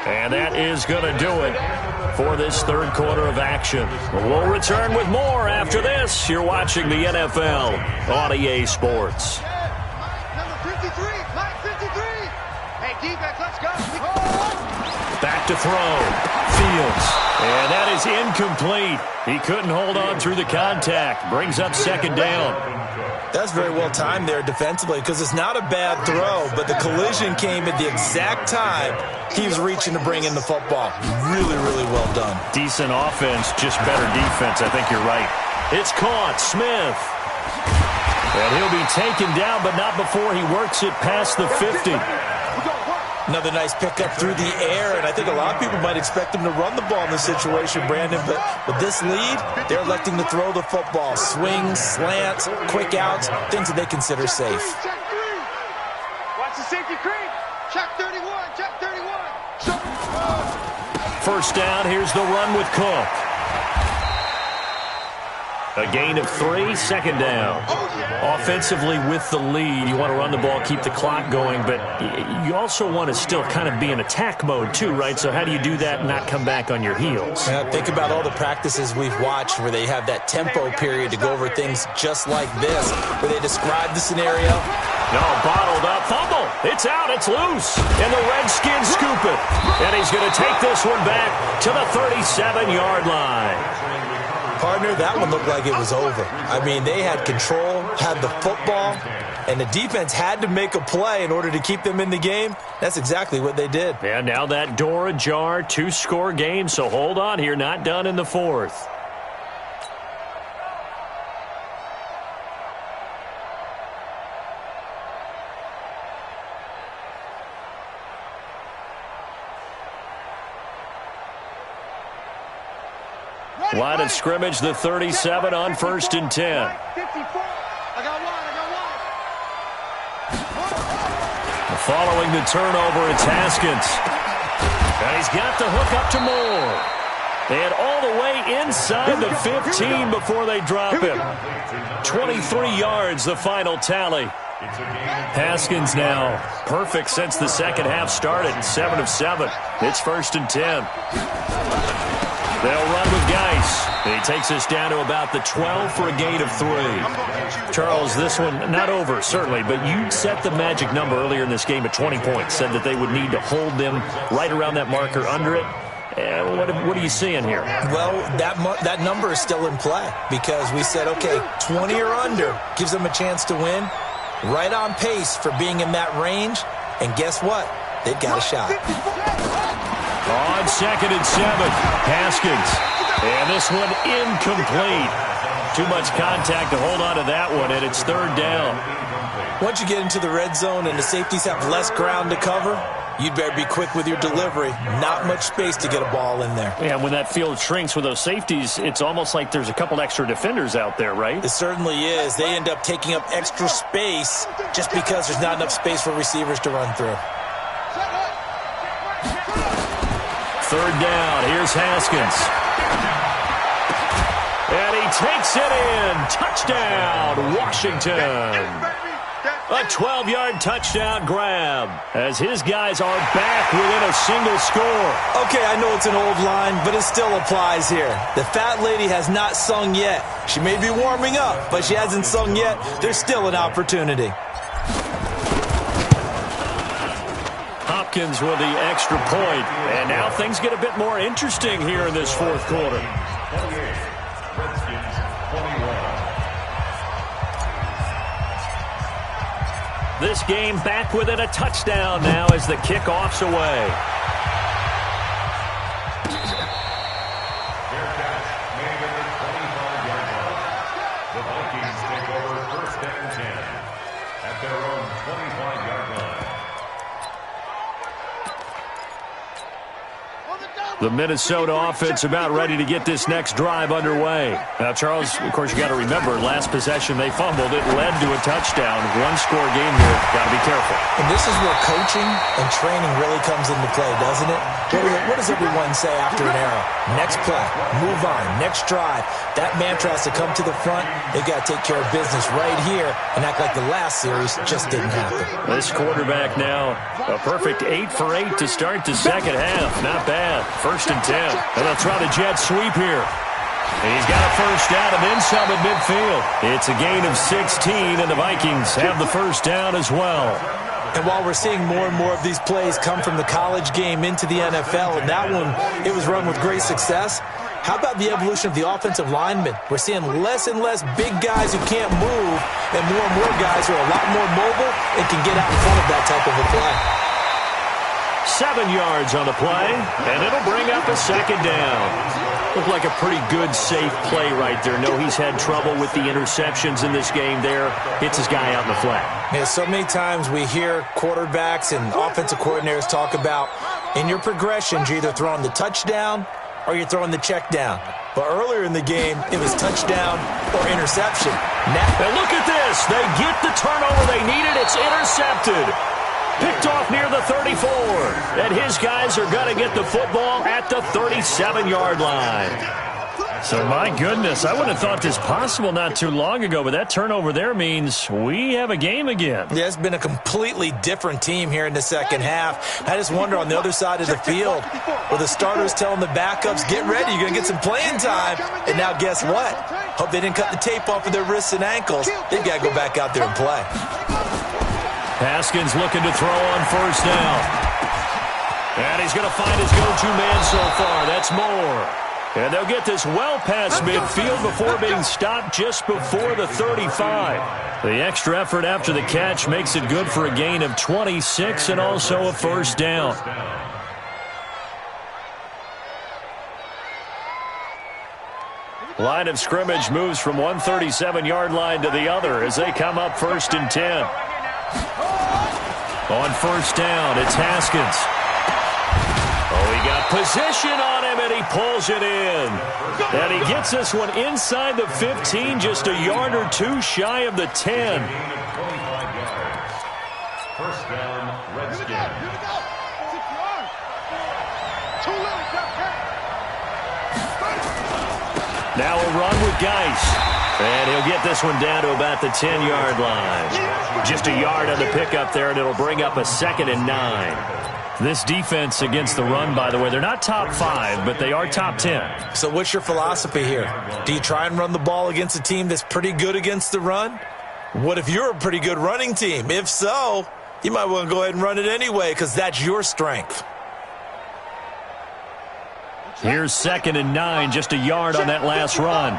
[SPEAKER 1] And that is going to do it for this third quarter of action. We'll return with more after this. You're watching the NFL on EA Sports.
[SPEAKER 2] Number 53, Mike 53. Hey, defense, let's go.
[SPEAKER 1] Back to throw. Fields. And that is incomplete. He couldn't hold on through the contact. Brings up 2nd down.
[SPEAKER 3] That's very well timed there defensively, because it's not a bad throw, but the collision came at the exact time he was reaching to bring in the football. Really, really well done.
[SPEAKER 1] Decent offense, just better defense. I think you're right. It's caught. Smith. And he'll be taken down, but not before he works it past the 50.
[SPEAKER 3] Another nice pickup through the air, and I think a lot of people might expect him to run the ball in this situation, Brandon, but with this lead, they're electing to throw the football. Swings, slants, quick outs, things that they consider safe.
[SPEAKER 2] Check 3. Watch the safety creep. Check 31, check 31.
[SPEAKER 1] 1st down, here's the run with Cook. A gain of 3, 2nd down. Offensively with the lead, you want to run the ball, keep the clock going, but you also want to still kind of be in attack mode too, right? So how do you do that and not come back on your heels?
[SPEAKER 3] Think about all the practices we've watched where they have that tempo period to go over things just like this, where they describe the scenario.
[SPEAKER 1] No, bottled up, fumble. It's out, it's loose. And the Redskins scoop it. And he's going to take this one back to the 37-yard line.
[SPEAKER 3] Partner, that one looked like it was over. I mean, they had control, had the football, and the defense had to make a play in order to keep them in the game. That's exactly what they did.
[SPEAKER 1] And now that door ajar, 2-score game, so hold on here, not done in the 4th. Line of scrimmage, the 37 on 1st and 10.
[SPEAKER 2] 54. I got one.
[SPEAKER 1] Following the turnover, it's Haskins. And he's got the hook up to Moore. And all the way inside the 15 before they drop him. 23 yards, the final tally. Haskins now perfect since the second half started, 7 of 7. It's 1st and 10. They'll run with Geis. He takes us down to about the 12 for a gain of 3. Charles, this one not over, certainly, but you set the magic number earlier in this game at 20 points, said that they would need to hold them right around that marker under it. What are you seeing here?
[SPEAKER 3] Well, that number is still in play because we said, okay, 20 or under gives them a chance to win. Right on pace for being in that range. And guess what? They've got a shot.
[SPEAKER 1] On 2nd and 7, Haskins. And this one incomplete. Too much contact to hold on to that one, and it's 3rd down.
[SPEAKER 3] Once you get into the red zone and the safeties have less ground to cover, you'd better be quick with your delivery. Not much space to get a ball in there.
[SPEAKER 1] Yeah, when that field shrinks with those safeties, it's almost like there's a couple extra defenders out there, right?
[SPEAKER 3] It certainly is. They end up taking up extra space just because there's not enough space for receivers to run through.
[SPEAKER 1] 3rd down. Here's Haskins. And he takes it in. Touchdown, Washington. A 12-yard touchdown grab as his guys are back within a single score.
[SPEAKER 3] Okay, I know it's an old line, but it still applies here. The fat lady has not sung yet. She may be warming up, but she hasn't sung yet. There's still an opportunity.
[SPEAKER 1] Hopkins with the extra point. And now things get a bit more interesting here in this 4th quarter. This game back within a touchdown now as the kickoff's away. The Minnesota offense about ready to get this next drive underway. Now, Charles, of course, you got to remember, last possession they fumbled. It led to a touchdown. One-score game here. Got to be careful.
[SPEAKER 3] And this is where coaching and training really comes into play, doesn't it? What does everyone say after an error? Next play, move on, next drive. That mantra has to come to the front. They've got to take care of business right here and act like the last series just didn't happen.
[SPEAKER 1] This quarterback now, a perfect 8 for 8 to start the second half. Not bad. 1st and 10. And they'll try the jet sweep here. And he's got a first down and then some at midfield. It's a gain of 16, and the Vikings have the first down as well.
[SPEAKER 3] And while we're seeing more and more of these plays come from the college game into the NFL, and that one, it was run with great success, how about the evolution of the offensive linemen? We're seeing less and less big guys who can't move and more guys who are a lot more mobile and can get out in front of that type of a play.
[SPEAKER 1] 7 yards on the play, and it'll bring up a second down. Looked like a pretty good, safe play right there. No, he's had trouble with the interceptions in this game there. Hits his guy out in the flat.
[SPEAKER 3] Yeah, so many times we hear quarterbacks and offensive coordinators talk about in your progressions, you're either throwing the touchdown or you're throwing the check down. But earlier in the game, it was touchdown or interception.
[SPEAKER 1] And look at this. They get the turnover they needed. It's intercepted. Picked off near the 34. And his guys are going to get the football at the 37-yard line. So, my goodness, I wouldn't have thought this possible not too long ago, but that turnover there means we have a game again.
[SPEAKER 3] Yeah, it's been a completely different team here in the second half. I just wonder on the other side of the field, where the starters telling the backups, get ready, you're going to get some playing time. And now guess what? Hope they didn't cut the tape off of their wrists and ankles. They've got to go back out there and play.
[SPEAKER 1] Haskins looking to throw on first down. And he's going to find his go-to man so far. That's Moore. And they'll get this well past midfield before being stopped just before the 35. The extra effort after the catch makes it good for a gain of 26 and also a first down. Line of scrimmage moves from one 37-yard line to the other as they come up 1st and 10. On first down, it's Haskins. Oh, he got position on him, and he pulls it in. And he gets this one inside the 15, just a yard or two shy of the 10.
[SPEAKER 4] First down, Redskins.
[SPEAKER 1] Now a run with Geis. And he'll get this one down to about the 10-yard line. Just a yard on the pickup there, and it'll bring up a 2nd and 9. This defense against the run, by the way, they're not top 5, but they are top 10.
[SPEAKER 3] So what's your philosophy here? Do you try and run the ball against a team that's pretty good against the run? What if you're a pretty good running team? If so, you might want to go ahead and run it anyway because that's your strength.
[SPEAKER 1] Here's 2nd and 9, just a yard on that last run.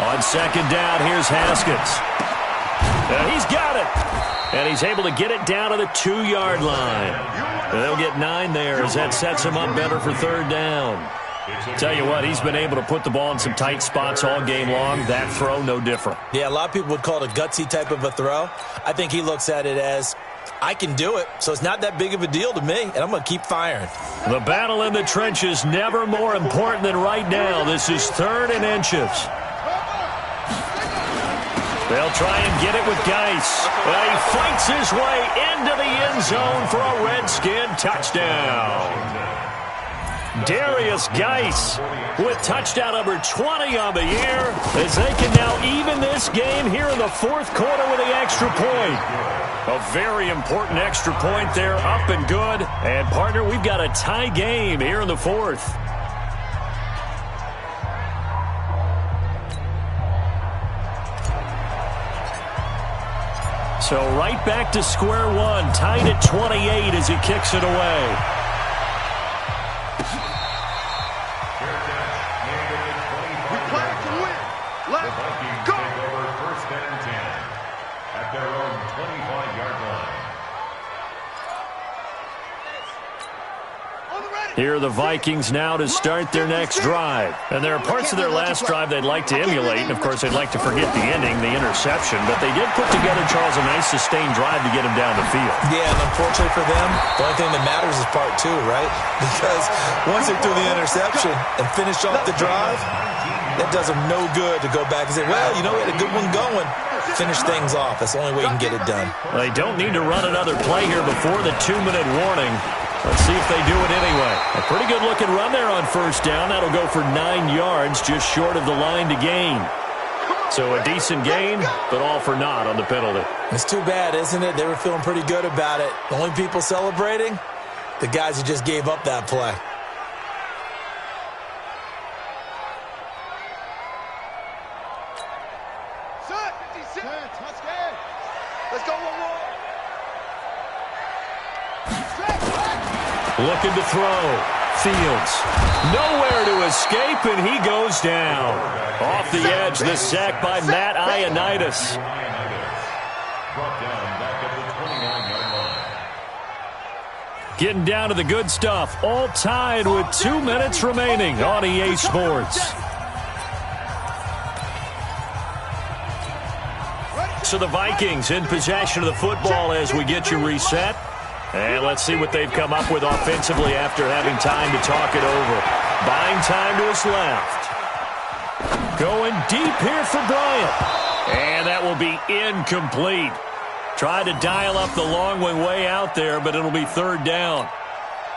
[SPEAKER 1] On second down, here's Haskins. And he's got it. And he's able to get it down to the 2-yard line. And they'll get 9 there as that sets him up better for 3rd down. Tell you what, he's been able to put the ball in some tight spots all game long. That throw, no different.
[SPEAKER 3] Yeah, a lot of people would call it a gutsy type of a throw. I think he looks at it as, I can do it, so it's not that big of a deal to me, and I'm going to keep firing.
[SPEAKER 1] The battle in the trenches never more important than right now. This is 3rd and inches. They'll try and get it with Geis. And he fights his way into the end zone for a Redskin touchdown. Darius Geis with touchdown number 20 on the year as they can now even this game here in the 4th quarter with the extra point. A very important extra point there, up and good. And, partner, we've got a tie game here in the 4th. So right back to square one, tied at 28 as he kicks it away.
[SPEAKER 2] Required to win. Let's go.
[SPEAKER 4] Take over 1st and 10 at their own 25-yard line.
[SPEAKER 1] Here are the Vikings now to start their next drive. And there are parts of their last drive they'd like to emulate, and of course they'd like to forget the ending, the interception, but they did put together, Charles, a nice sustained drive to get him down the field.
[SPEAKER 3] Yeah, and unfortunately for them, the only thing that matters is part two, right? Because once they threw the interception and finished off the drive, that does them no good to go back and say, well, you know, we had a good one going. Finish things off. That's the only way you can get it done.
[SPEAKER 1] They don't need to run another play here before the 2-minute warning. Let's see if they do it anyway. A pretty good-looking run there on first down. That'll go for 9 yards, just short of the line to gain. So a decent gain, but all for naught on the penalty.
[SPEAKER 3] It's too bad, isn't it? They were feeling pretty good about it. The only people celebrating, the guys who just gave up that play.
[SPEAKER 2] Let's go, one more.
[SPEAKER 1] Looking to throw. Fields. Nowhere to escape, and he goes down. Off the edge, the sack by Matt Ioannidis.
[SPEAKER 4] Brought down back at the 29-yard line.
[SPEAKER 1] Getting down to the good stuff. All tied with 2 minutes remaining on EA Sports. So the Vikings in possession of the football as we get you reset. And let's see what they've come up with offensively after having time to talk it over. Buying time to his left. Going deep here for Bryant. And that will be incomplete. Tried to dial up the long one way out there, but it'll be third down.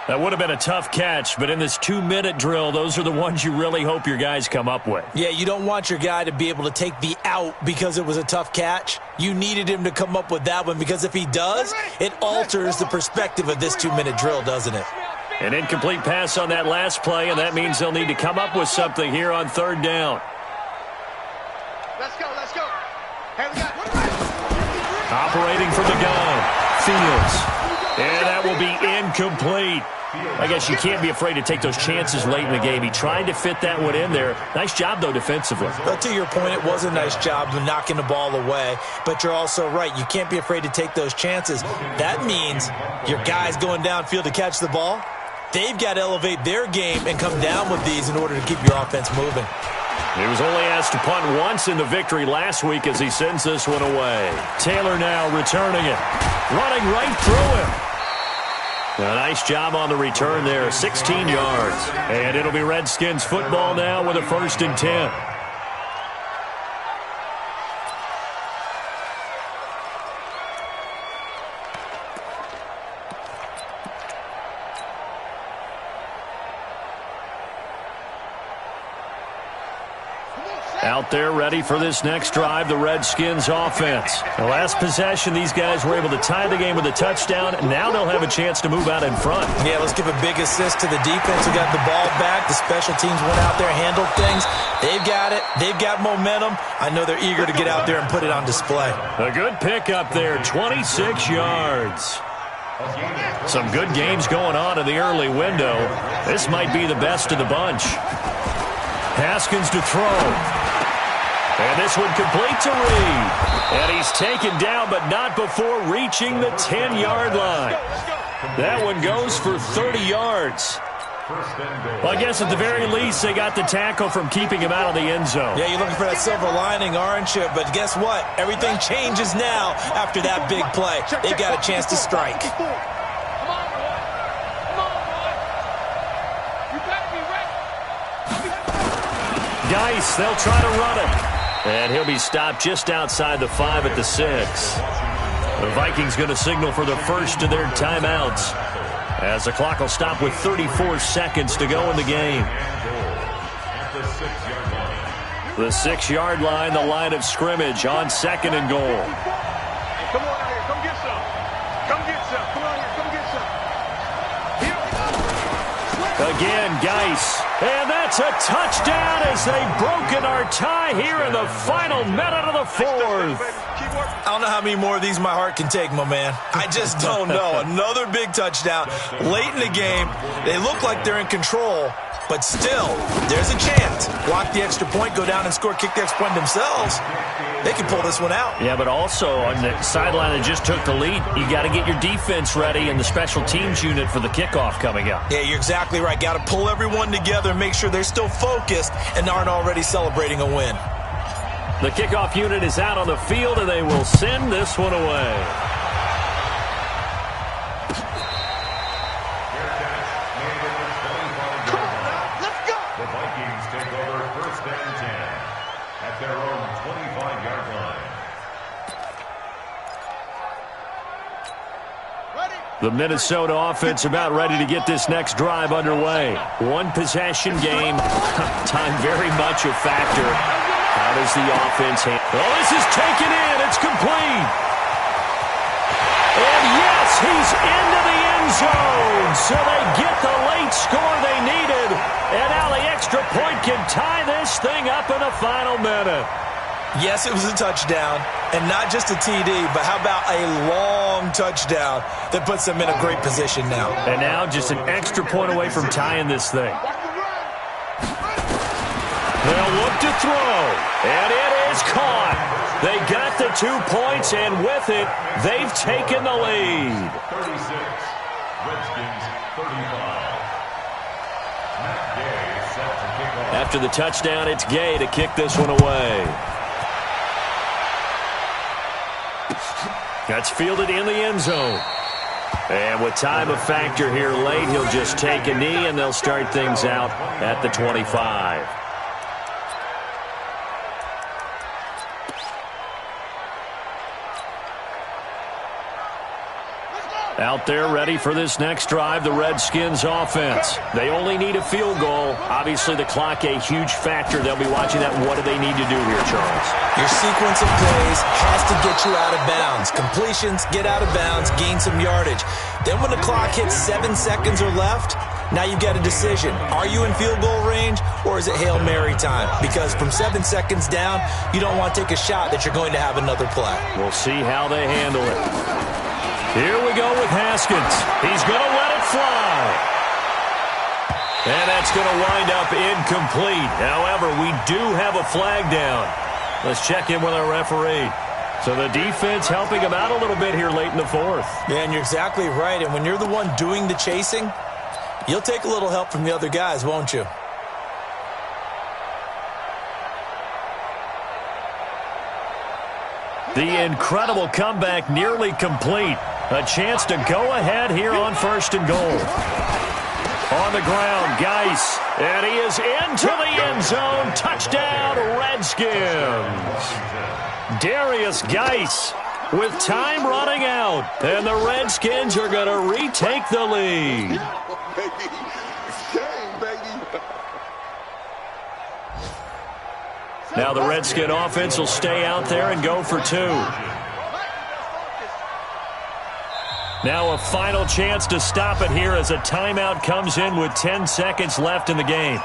[SPEAKER 1] That would have been a tough catch, but in this 2-minute drill, those are the ones you really hope your guys come up with.
[SPEAKER 3] Yeah, you don't want your guy to be able to take the out because it was a tough catch. You needed him to come up with that one because if he does, it alters the perspective of this 2-minute drill, doesn't it?
[SPEAKER 1] An incomplete pass on that last play, and that means they'll need to come up with something here on third down.
[SPEAKER 2] Let's go, let's go. Hey, we got
[SPEAKER 1] Operating from the gun. Fields. And that will be incomplete. I guess you can't be afraid to take those chances late in the game. He tried to fit that one in there. Nice job, though, defensively.
[SPEAKER 3] But to your point, it was a nice job of knocking the ball away. But you're also right. You can't be afraid to take those chances. That means your guys going downfield to catch the ball, they've got to elevate their game and come down with these in order to keep your offense moving.
[SPEAKER 1] He was only asked to punt once in the victory last week as he sends this one away. Taylor now returning it. Running right through him. A nice job on the return there, 16 yards. And it'll be Redskins football now with a 1st and 10. Out there ready for this next drive, the Redskins offense. The last possession, these guys were able to tie the game with a touchdown. Now they'll have a chance to move out in front.
[SPEAKER 3] Yeah, let's give a big assist to the defense who got the ball back. The special teams went out there, handled things. They've got it. They've got momentum. I know they're eager to get out there and put it on display.
[SPEAKER 1] A good pickup there, 26 yards. Some good games going on in the early window. This might be the best of the bunch. Haskins to throw. And this one complete to Reed. And he's taken down, but not before reaching the 10-yard line. That one goes for 30 yards. Well, I guess at the very least, they got the tackle from keeping him out of the end zone.
[SPEAKER 3] Yeah, you're looking for that silver lining, aren't you? But guess what? Everything changes now after that big play. They've got a chance to strike.
[SPEAKER 1] Geis, they'll try to run it. And he'll be stopped just outside the 5 at the 6. The Vikings going to signal for the first of their timeouts as the clock will stop with 34 seconds to go in the game. The 6-yard line, the line of scrimmage on 2nd and goal.
[SPEAKER 2] Come on out here, come get some. Come get some. Come on here, come get some.
[SPEAKER 1] Again, Geis. And that's a touchdown as they've broken our tie here in the final minute of the 4th.
[SPEAKER 3] I don't know how many more of these my heart can take, my man. I just don't know. Another big touchdown. Late in the game, they look like they're in control, but still, there's a chance. Block the extra point, go down and score, kick the extra point themselves. they can pull this one out.
[SPEAKER 1] Yeah, but also on the sideline that just took the lead, you got to get your defense ready and the special teams unit for the kickoff coming up.
[SPEAKER 3] Yeah, you're exactly right. Got to pull everyone together and make sure they're still focused and aren't already celebrating a win.
[SPEAKER 1] The kickoff unit is out on the field, and they will send this one away.
[SPEAKER 4] The Vikings take over 1st and 10 at their own 25-yard line.
[SPEAKER 1] The Minnesota offense about ready to get this next drive underway. One possession game. Time very much a factor. How does the offense handle? Oh, this is taken in. It's complete. And yes, he's into the end zone. So they get the late score they needed. And now the extra point can tie this thing up in the final minute.
[SPEAKER 3] Yes, it was a touchdown, and not just a TD, but how about a long touchdown that puts them in a great position now.
[SPEAKER 1] And now just an extra point away from tying this thing. They'll look to throw, and it is caught. They got the 2 points, and with it, they've taken the lead.
[SPEAKER 4] 36, Redskins 35. Matt Gay set to kick off.
[SPEAKER 1] After the touchdown, it's Gay to kick this one away. That's fielded in the end zone. And with time a factor here late, he'll just take a knee, and they'll start things out at the 25. Out there ready for this next drive, the Redskins offense. They only need a field goal. Obviously, the clock a huge factor. They'll be watching that. What do they need to do here, Charles?
[SPEAKER 3] Your sequence of plays has to get you out of bounds. Completions, get out of bounds, gain some yardage. Then when the clock hits 7 seconds or left, now you've got a decision. Are you in field goal range, or is it Hail Mary time? Because from 7 seconds down, you don't want to take a shot that you're going to have another play.
[SPEAKER 1] We'll see how they handle it. Here we go with Haskins. He's going to let it fly. And that's going to wind up incomplete. However, we do have a flag down. Let's check in with our referee. So the defense helping him out a little bit here late in the fourth.
[SPEAKER 3] Yeah, and you're exactly right. And when you're the one doing the chasing, you'll take a little help from the other guys, won't you?
[SPEAKER 1] The incredible comeback nearly complete. A chance to go ahead here on 1st and goal. On the ground, Geis. And he is into the end zone. Touchdown, Redskins. Darius Geis with time running out. And the Redskins are going to retake the lead. Now the Redskin offense will stay out there and go for 2. Now a final chance to stop it here as a timeout comes in with 10 seconds left in the game.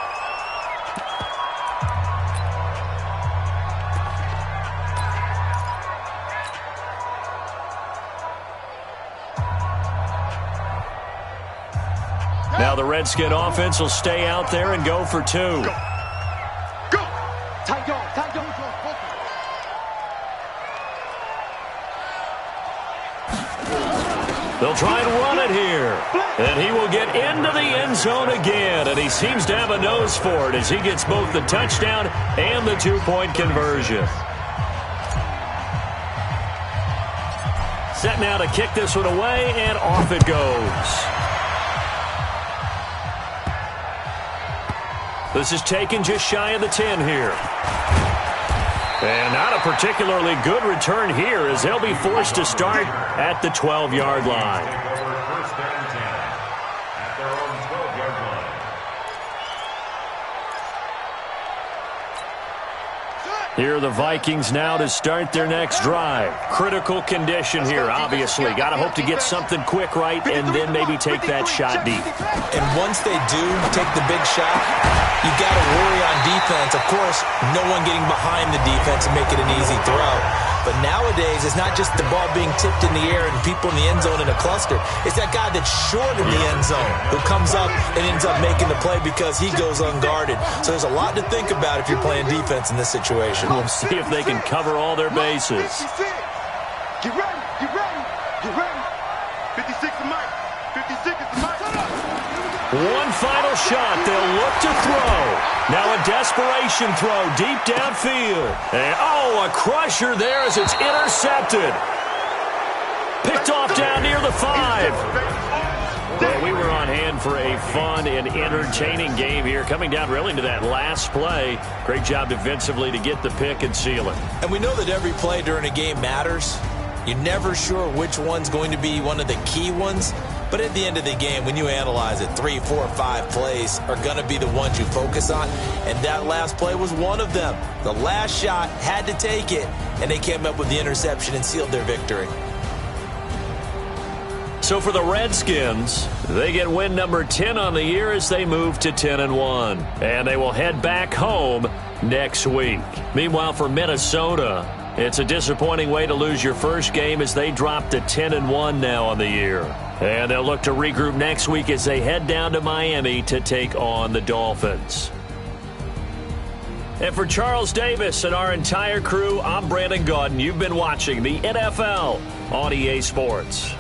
[SPEAKER 1] Now the Redskin offense will stay out there and go for 2. They'll try and run it here. And he will get into the end zone again. And he seems to have a nose for it as he gets both the touchdown and the 2-point conversion. Set now to kick this one away, and off it goes. This is taken just shy of the 10 here. And not a particularly good return here as they'll be forced to start at the 12-yard line.
[SPEAKER 4] First and 10 at their own 12-yard line.
[SPEAKER 1] Here are the Vikings now to start their next drive. Critical condition here, obviously. Got to hope to get something quick right and then maybe take that shot deep.
[SPEAKER 3] And once they do take the big shot, you got to worry on defense. Of course, no one getting behind the defense and make it an easy throw. But nowadays, nowadays is not just the ball being tipped in the air and people in the end zone in a cluster. It's that guy that's short in the end zone who comes up and ends up making the play because he goes unguarded. So there's a lot to think about if you're playing defense in this situation.
[SPEAKER 1] We'll see if they can cover all their bases.
[SPEAKER 2] Get ready, get ready, get ready. 56 is Mike. 56 is Mike.
[SPEAKER 1] One final shot. They'll look to throw. Now a desperation throw deep downfield. And, a crusher there as it's intercepted. Picked off down near the 5. Well, we were on hand for a fun and entertaining game here, coming down really to that last play. Great job defensively to get the pick and seal it.
[SPEAKER 3] And we know that every play during a game matters. You're never sure which one's going to be one of the key ones. But at the end of the game, when you analyze it, 3, 4, 5 plays are going to be the ones you focus on. And that last play was one of them. The last shot had to take it, and they came up with the interception and sealed their victory.
[SPEAKER 1] So for the Redskins, they get win number 10 on the year as they move to 10-1. And they will head back home next week. Meanwhile, for Minnesota, it's a disappointing way to lose your first game as they drop to 10-1 now on the year. And they'll look to regroup next week as they head down to Miami to take on the Dolphins. And for Charles Davis and our entire crew, I'm Brandon Gaudin. You've been watching the NFL on EA Sports.